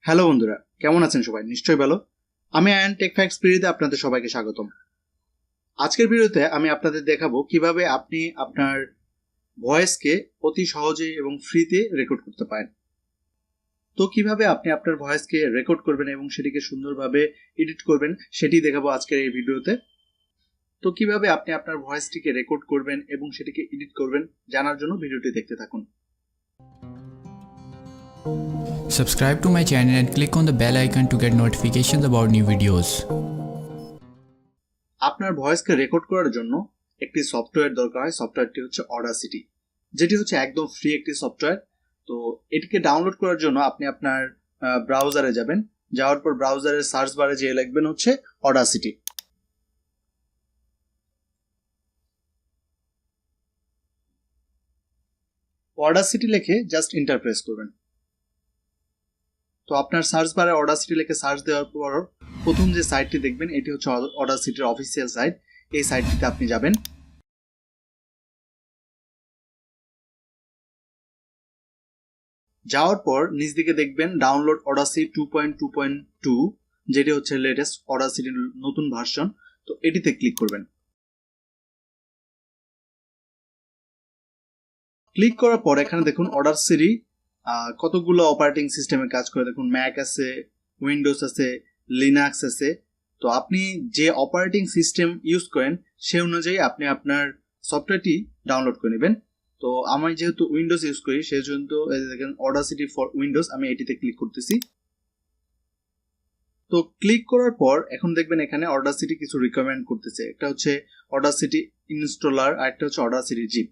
Hello বন্ধুরা, কেমন আছেন সবাই? নিশ্চয়ই ভালো। আমি আয়ান টেক ফ্যাক্টস ভিডিওতে আপনাদের সবাইকে স্বাগতম। আজকের ভিডিওতে আমি আপনাদের দেখাবো কিভাবে আপনি আপনার ভয়েসকে অতি সহজে এবং ফ্রিতে রেকর্ড করতে পারেন। তো কিভাবে আপনি আপনার ভয়েসকে রেকর্ড করবেন এবং সেটিকে সুন্দরভাবে এডিট করবেন সেটি দেখাবো আজকের এই ভিডিওতে। তো কিভাবে আপনি আপনার ভয়েসটিকে রেকর্ড করবেন এবং সেটিকে এডিট করবেন জানার জন্য ভিডিওটি দেখতে থাকুন। Subscribe to my channel and click on the bell icon to get notifications about new videos. আপনার ভয়েসকে রেকর্ড করার জন্য একটি সফটওয়্যার দরকার হয়। সফটওয়্যারটি হচ্ছে অডাসিটি, যেটি হচ্ছে একদম ফ্রি একটি সফটওয়্যার। তো এটিকে ডাউনলোড করার জন্য আপনি আপনার ব্রাউজারে যাবেন। যাওয়ার পর ব্রাউজারের সার্চ বারে যে লিখবেন হচ্ছে অডাসিটি। অডাসিটি লিখে জাস্ট এন্টার প্রেস করবেন। তো আপনার সার্চ বারে অডাসিটি লিখে সার্চ দেওয়ার পর প্রথম যে সাইটটি দেখবেন এটি হচ্ছে অডাসিটির অফিসিয়াল সাইট। এই সাইটটিতে আপনি যাবেন। যাওয়ার পর নিচ দিকে দেখবেন ডাউনলোড অডাসিটি 2.2.2, যেটি হচ্ছে লেটেস্ট অডাসিটির নতুন ভার্সন। তো এটিতে ক্লিক করবেন। ক্লিক করার পর এখানে দেখুন অডাসিটি কতগুলো অপারেটিং সিস্টেমে কাজ করে। দেখুন ম্যাক আছে, উইন্ডোজ আছে, লিনাক্স আছে। তো আপনি যে অপারেটিং সিস্টেম ইউজ করেন সে অনুযায়ী আপনি আপনার সফটওয়্যারটি ডাউনলোড করে নেবেন। তো আমি যেহেতু উইন্ডোজ ইউজ করি সেই জন্য দেখেন অডাসিটি ফর উইন্ডোজ, আমি এটিতে ক্লিক করতেছি। তো ক্লিক করার পর এখন দেখবেন এখানে অডাসিটি কিছু রিকমেন্ড করতেছে। একটা হচ্ছে অডাসিটি ইনস্টলার আর একটা হচ্ছে অডাসিটি জিপ।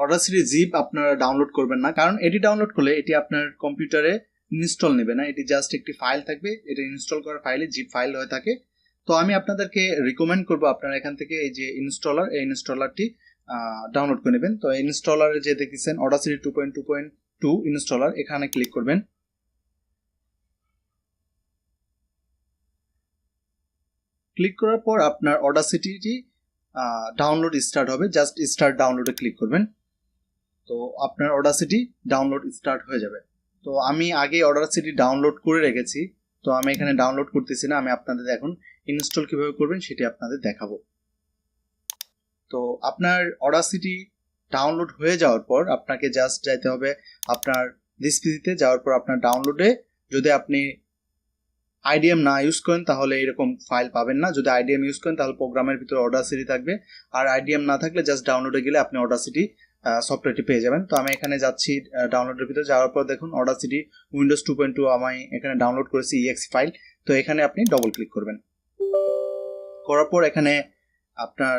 অডাসিটি জিপ আপনারা ডাউনলোড করবেন না, কারণ এটি ডাউনলোড করলে এটি আপনার কম্পিউটারে ইনস্টল নেবে না। এটি জাস্ট একটি ফাইল থাকবে, এটা ইনস্টল করার ফাইলে জিপ ফাইল হয়ে থাকে। তো আমি আপনাদেরকে রিকমেন্ড করবো আপনারা এখান থেকে এই যে ইনস্টলার, এই ইনস্টলারটি ডাউনলোড করে নেবেন। তো ইনস্টলারে যে দেখতেছেন অডাসিটি 2.2.2 ইনস্টলার, এখানে ক্লিক করবেন। ক্লিক করার পর আপনার অডাসিটিটি ডাউনলোড স্টার্ট হবে। জাস্ট স্টার্ট ডাউনলোডে ক্লিক করবেন। তো আপনার অডাসিটি ডাউনলোড স্টার্ট হয়ে যাবে। তো আমি আগে অডাসিটি ডাউনলোড করে রেখেছি, তো আমি এখানে ডাউনলোড করতেছি না। আমি আপনাদের এখন ইনস্টল কিভাবে করবেন সেটি আপনাদের দেখাবো। তো আপনার অডাসিটি ডাউনলোড হয়ে যাওয়ার পর আপনাকে জাস্ট যাইতে হবে আপনার দিস পিসিতে। যাওয়ার পর আপনার ডাউনলোডে যদি আপনি আইডিএম না ইউজ করেন তাহলে এরকম ফাইল পাবেন না। যদি আইডিএম ইউজ করেন তাহলে প্রোগ্রামের ভিতরে অডাসিটি থাকবে, আর আইডিএম না থাকলে জাস্ট ডাউনলোডে গেলে আপনি অডাসিটি সফটওয়্যারটি পেয়ে যাবেন। তো আমি এখানে যাচ্ছি ডাউনলোডের ভিতরে। যাওয়ার পর দেখুন অডাসিটি উইন্ডোজ 2.2 আমি এখানে ডাউনলোড করেছি ইএক্সি ফাইল। তো এখানে আপনি ডবল ক্লিক করবেন। করার পর এখানে আপনার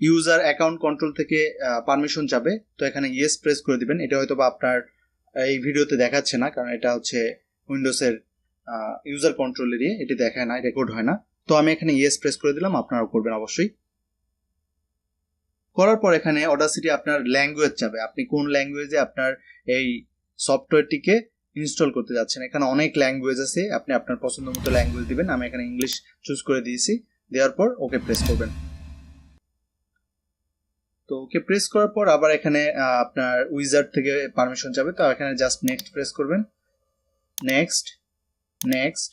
ইউজার অ্যাকাউন্ট কন্ট্রোল থেকে পারমিশন যাবে। তো এখানে ইয়েস প্রেস করে দিবেন। এটা হয়তো বা আপনার এই ভিডিওতে দেখাচ্ছে না, কারণ এটা হচ্ছে উইন্ডোজের ইউজার কন্ট্রোল এরিয়া, এটি দেখায় না, রেকর্ড হয় না। তো আমি এখানে ইয়েস প্রেস করে দিলাম, আপনারাও করবেন অবশ্যই। করার পর এখানে অডাসিটি আপনার ল্যাঙ্গুয়েজ যাবে, আপনি কোন ল্যাঙ্গুয়েজে আপনার এই সফটওয়্যারটিকে ইনস্টল করতে যাচ্ছেন। এখানে অনেক ল্যাঙ্গুয়েজ আছে, আপনি আপনার পছন্দ মতো ল্যাঙ্গুয়েজ দিবেন। আমি এখানে ইংলিশ চুজ করে দিয়েছি। দেওয়ার পর ওকে প্রেস করবেন। তো ওকে প্রেস করার পর আবার এখানে আপনার উইজার্ড থেকে পারমিশন যাবে। তো এখানে জাস্ট নেক্সট প্রেস করবেন। নেক্সট, নেক্সট,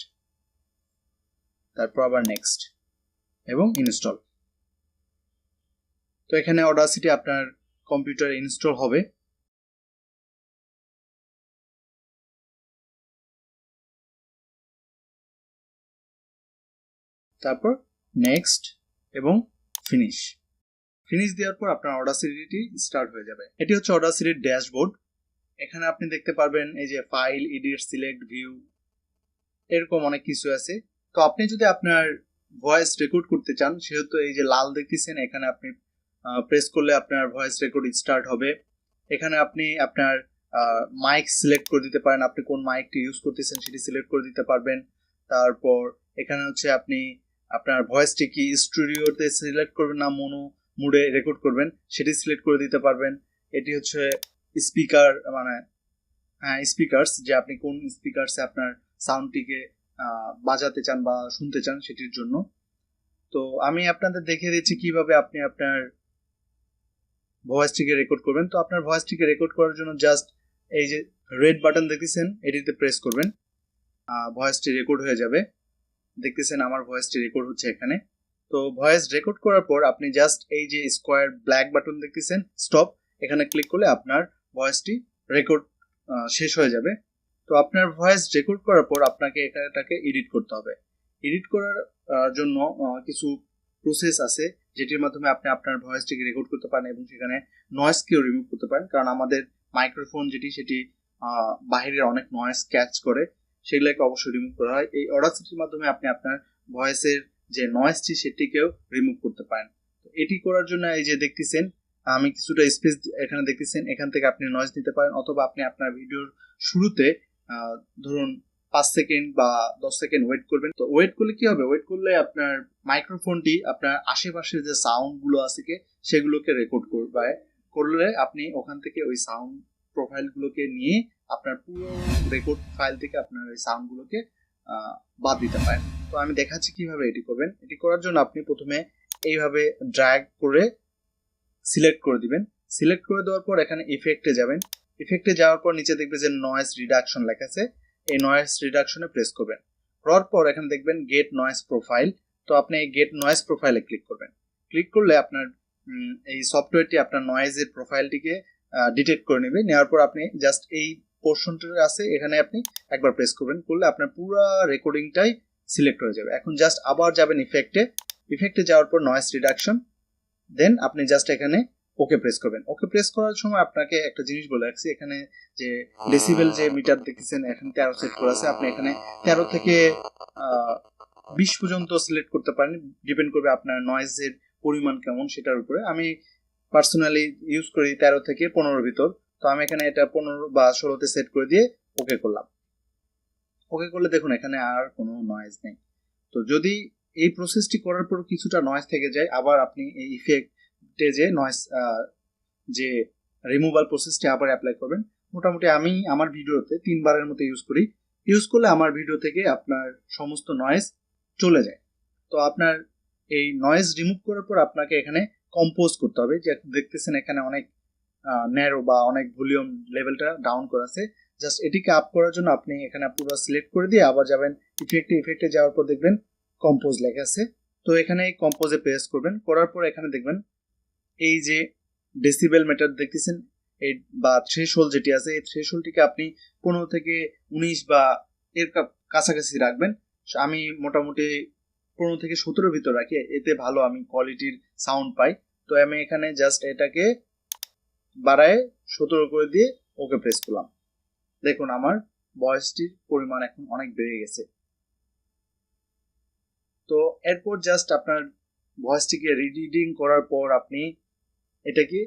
তারপর আবার নেক্সট এবং ইনস্টল। তো এখানে অডাসিটি আপনার কম্পিউটারে ইনস্টল হবে। তারপর নেক্সট এবং ফিনিশ। ফিনিশ দেওয়ার পর আপনার অডাসিটি স্টার্ট হয়ে যাবে। এটি হচ্ছে অডাসিটির ড্যাশবোর্ড। এখানে আপনি দেখতে পারবেন এই যে ফাইল, এডিট, সিলেক্ট, ভিউ, এরকম অনেক কিছু আছে। তো আপনি যদি আপনার ভয়েস রেকর্ড করতে চান সেহেতু এই যে লাল দেখতেছেন এখানে আপনি প্রেস করলে আপনার ভয়েস রেকর্ড স্টার্ট হবে। এখানে আপনি আপনার মাইক সিলেক্ট করে দিতে পারেন, আপনি কোন মাইকটি ইউজ করতেছেন সেটি সিলেক্ট করে দিতে পারবেন। তারপর এখানে হচ্ছে আপনি আপনার ভয়েসটি কি স্টুডিওতে সিলেক্ট করবেন না মোনো মুডে রেকর্ড করবেন সেটি সিলেক্ট করে দিতে পারবেন। এটি হচ্ছে স্পিকার, মানে হ্যাঁ স্পিকারস, যে আপনি কোন স্পিকারসে আপনার সাউন্ডটিকে বাজাতে চান বা শুনতে চান সেটির জন্য। তো আমি আপনাদের দেখিয়ে দিচ্ছি কিভাবে আপনি আপনার ভয়েসটিকে রেকর্ড করবেন। তো আপনার ভয়েসটিকে রেকর্ড করার জন্য জাস্ট এই যে রেড বাটন দেখতেছেন এটিতে প্রেস করবেন। ভয়েসটি রেকর্ড হয়ে যাবে। দেখতেছেন আমার ভয়েসটি রেকর্ড হচ্ছে এখানে। তো ভয়েস রেকর্ড করার পর আপনি জাস্ট এই যে স্কোয়ার ব্ল্যাক বাটন দেখতেছেন স্টপ, এখানে ক্লিক করলে আপনার ভয়েসটি রেকর্ড শেষ হয়ে যাবে। তো আপনার ভয়েস রেকর্ড করার পর আপনাকে এটাকে এডিট করতে হবে। এডিট করার জন্য কিছু প্রসেস আছে যেটির মাধ্যমে আপনি আপনার ভয়েসটিকে রেকর্ড করতে পারেন এবং সেখানে নয়েজকেও রিমুভ করতে পারেন, কারণ আমাদের মাইক্রোফোন সেটি বাহিরের অনেক নয়েজ ক্যাচ করে, সেগুলোকে অবশ্যই রিমুভ করা হয়। এই অডাসিটির মাধ্যমে আপনি আপনার ভয়েসের যে নয়েজটি সেটিকেও রিমুভ করতে পারেন। তো এটি করার জন্য এই যে দেখতেছেন আমি কিছুটা স্পেস এখানে দেখতেছেন, এখান থেকে আপনি নয়েজ নিতে পারেন, অথবা আপনি আপনার ভিডিওর শুরুতে ধরুন 5 সেকেন্ড বা 10 সেকেন্ড ওয়েট করবেন। তো ওয়েট করলে কি হবে, ওয়েট করলে আপনার মাইক্রোফোনটি আপনার আশেপাশের যে সাউন্ড গুলো আছে সেগুলোকে রেকর্ড করলে আপনি ওখান থেকে ওই সাউন্ড প্রোফাইল গুলোকে নিয়ে আপনার পুরো রেকর্ড ফাইল থেকে আপনার ওই সাউন্ড গুলোকে বাদ দিতে পারেন। তো আমি দেখাচ্ছি কিভাবে এটি করবেন। এটি করার জন্য আপনি প্রথমে এইভাবে ড্র্যাগ করে সিলেক্ট করে দিবেন। সিলেক্ট করে দেওয়ার পর এখানে ইফেক্টে যাবেন। ইফেক্টে যাওয়ার পর নিচে দেখবে যে নয়েজ রিডাকশন লেখা আছে, এই নয়েজ রিডাকশনে প্রেস করবেন। করার পর এখানে দেখবেন গেট নয়েজ প্রোফাইল। তো আপনি এই গেট নয়েজ প্রোফাইলে ক্লিক করবেন। ক্লিক করলে আপনার এই সফটওয়্যারটি আপনার নয়েজের প্রোফাইলটিকে ডিটেক্ট করে নেবে। নেওয়ার পর আপনি জাস্ট এই পোর্শনটা আছে এখানে আপনি একবার প্রেস করবেন, করলে আপনার পুরো রেকর্ডিংটাই সিলেক্ট হয়ে যাবে। এখন জাস্ট আবার যাবেন ইফেক্টে যাওয়ার পর নয়েজ রিডাকশন, দেন আপনি জাস্ট এখানে ওকে প্রেস করবেন। ওকে প্রেস করার সময় আপনাকে একটা জিনিস বলে রাখছি, এখানে যে ডেসিবেল যে মিটার দেখতেছেন এখানে 13 সেট করা আছে, আপনি এখানে 13 থেকে 20 পর্যন্ত সিলেক্ট করতে পারেন, ডিপেন্ড করবে আপনার নয়েজের পরিমাণ কেমন সেটার উপরে। আমি পার্সোনালি ইউজ করি 13 থেকে 15 ভিতর, তো আমি এখানে এটা 15 বা 16তে সেট করে দিয়ে ওকে করলাম। ওকে করলে দেখুন এখানে আর কোনো নয়েজ নেই। তো যদি এই প্রসেসটি করার পর কিছুটা নয়েজ থেকে যায়, আবার আপনি এই ইফেক্টে যে নয়েজ যে রিমুভাল প্রসেসটি আবার অ্যাপ্লাই করবেন। মোটামুটি আমি আমার ভিডিওতে 3 বারের মতো ইউজ করলে আমার ভিডিও থেকে আপনার সমস্ত নয়েজ চলে যায়। তো আপনার এই নয়েজ রিমুভ করার পর আপনাকে এখানে কম্পোজ করতে হবে। যে দেখতেছেন এখানে অনেক ন্যারো বা অনেক ভলিউম লেভেলটা ডাউন করা আছে, জাস্ট এটিকে আপ করার জন্য আপনি এখানে পুরো সিলেক্ট করে দিয়ে আবার যাবেন ইফেক্টে যাওয়ার পর দেখবেন কম্পোজ লেখা আছে। তো এখানে কম্পোজে প্রেস করবেন, করার পর এখানে দেখবেন এই যে ডেসিবেল মিটার দেখতেছেন এই বা থ্রেশহোল্ড যেটি আছে, এই থ্রেশহোল্ডটিকে আপনি 15 থেকে 19 বা এর কাছাকাছি রাখবেন। আমি মোটামুটি 15 থেকে 17 ভিতর রাখি, এতে ভালো আমি কোয়ালিটির সাউন্ড পাই। তো আমি এখানে জাস্ট এটাকে বাড়ায় 17 করে দিয়ে ওকে প্রেস করলাম। দেখুন আমার ভয়েসটির পরিমাণ এখন অনেক বেড়ে গেছে। তো এরপর জাস্ট আপনার ভয়েসটিকে রিডিং করার পর আপনি এটাকে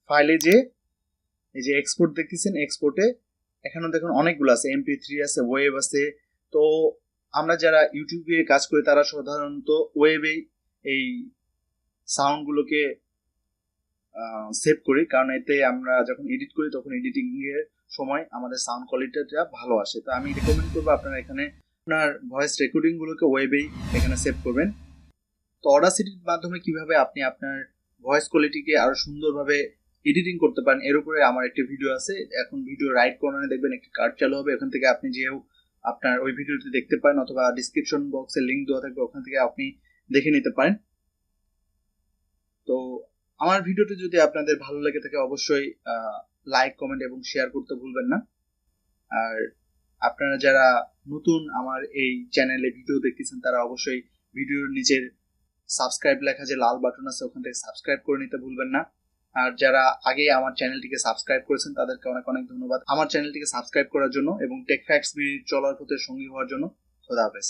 ফাইলে যে এই যে এক্সপোর্ট দেখতেছেন, এক্সপোর্টে এখানে দেখুন অনেকগুলো আছে, MP3 আছে, ওয়েব আছে। তো আমরা যারা ইউটিউবে কাজ করি তারা সাধারণত ওয়েবে এই সাউন্ডগুলোকে সেভ করি, কারণ এতে আমরা যখন এডিট করি তখন এডিটিং এর সময় আমাদের সাউন্ড কোয়ালিটিটা ভালো আসে। তো আমি রেকমেন্ড করবো আপনারা এখানে আপনার ভয়েস রেকর্ডিং গুলোকে ওয়েবেই এখানে সেভ করবেন। তো অডাসিটির মাধ্যমে কিভাবে আপনি আপনার ভয়েস কোয়ালিটিকে আরো সুন্দরভাবে এডিটিং করতে পারেন এর উপরে আমার একটি ভিডিও আছে। এখন ভিডিও রাইট কর্নারে দেখবেন একটি কার্ড চালু হবে, ওখান থেকে আপনি যেও আপনার ওই ভিডিওটি দেখতে পারেন, অথবা ডিসক্রিপশন বক্সে লিংক দেওয়া থাকবে, ওখান থেকে আপনি দেখে নিতে পারেন। তো আমার ভিডিওটি যদি আপনাদের ভালো লেগে থাকে অবশ্যই লাইক, কমেন্ট এবং শেয়ার করতে ভুলবেন না। আর আপনারা যারা নতুন আমার এই চ্যানেলে ভিডিও দেখতেছেন তারা অবশ্যই ভিডিওর নিচের সাবস্ক্রাইব লেখা যে লাল বাটন আছে ওখান থেকে সাবস্ক্রাইব করে নিতে ভুলবেন না। আর যারা আগে আমার চ্যানেলটিকে সাবস্ক্রাইব করেছেন তাদেরকে অনেক অনেক ধন্যবাদ আমার চ্যানেলটিকে সাবস্ক্রাইব করার জন্য এবং টেক ফ্যাক্টস চলার পথে সঙ্গী হওয়ার জন্য। খোদা হাফেজ।